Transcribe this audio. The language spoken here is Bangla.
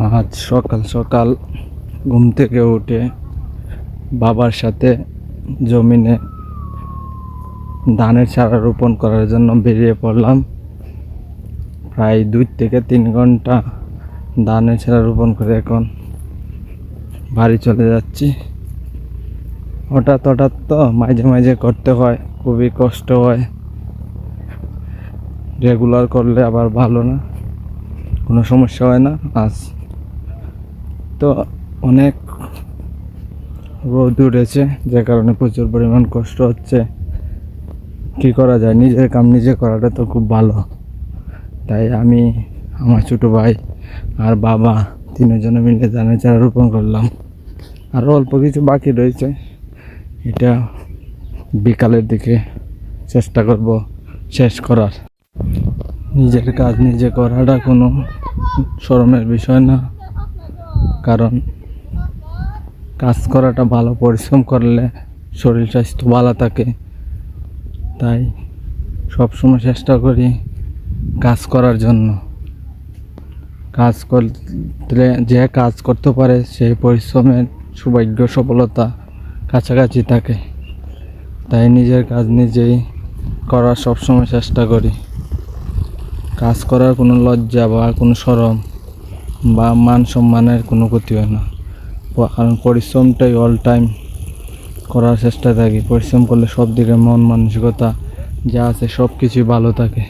আজ সকাল সকাল ঘুম থেকে উঠে বাবার সাথে জমিনে ধানের চারা রোপণ করার জন্য বেরিয়ে পড়লাম। প্রায় 2 থেকে 3 ঘন্টা ধানের চারা রোপণ করে এখন বাড়ি চলে যাচ্ছি। হঠাৎ হঠাৎ তো মাঝে মাঝে করতে হয়, খুবই কষ্ট হয়। রেগুলার করলে আবার ভালো না, কোনো সমস্যা হয় না। আজ তো অনেক রোদ উঠেছে, যে কারণে প্রচুর পরিমাণ কষ্ট হচ্ছে। কি করা যায়, নিজের কাম নিজে করাটা তো খুব ভালো। তাই আমি, আমার ছোটো ভাই আর বাবা তিনজনে মিলে ধানের চারা রোপণ করলাম। আরও অল্প কিছু বাকি রয়েছে, এটা বিকালের দিকে চেষ্টা করব শেষ করার। নিজের কাজ নিজে করাটা কোনো শরমের বিষয় না, কারণ কাজ করাটা ভালো। পরিশ্রম করলে শরীর স্বাস্থ্য ভালো থাকে। তাই সবসময় চেষ্টা করি কাজ করার জন্য। কাজ করলে যে কাজ করতে পারে সেই পরিশ্রমের সৌভাগ্য সফলতা কাছাকাছি থাকে। তাই নিজের কাজ নিজেই করার সবসময় চেষ্টা করি। কাজ করার কোনো লজ্জা বা কোনো শরম বা মান সম্মানের কোনো ক্ষতি হয় না, কারণ পরিশ্রমটাই অল টাইম করার চেষ্টা থাকি। পরিশ্রম করলে সব দিকে মন মানসিকতা যা আছে সব কিছুই ভালো থাকে।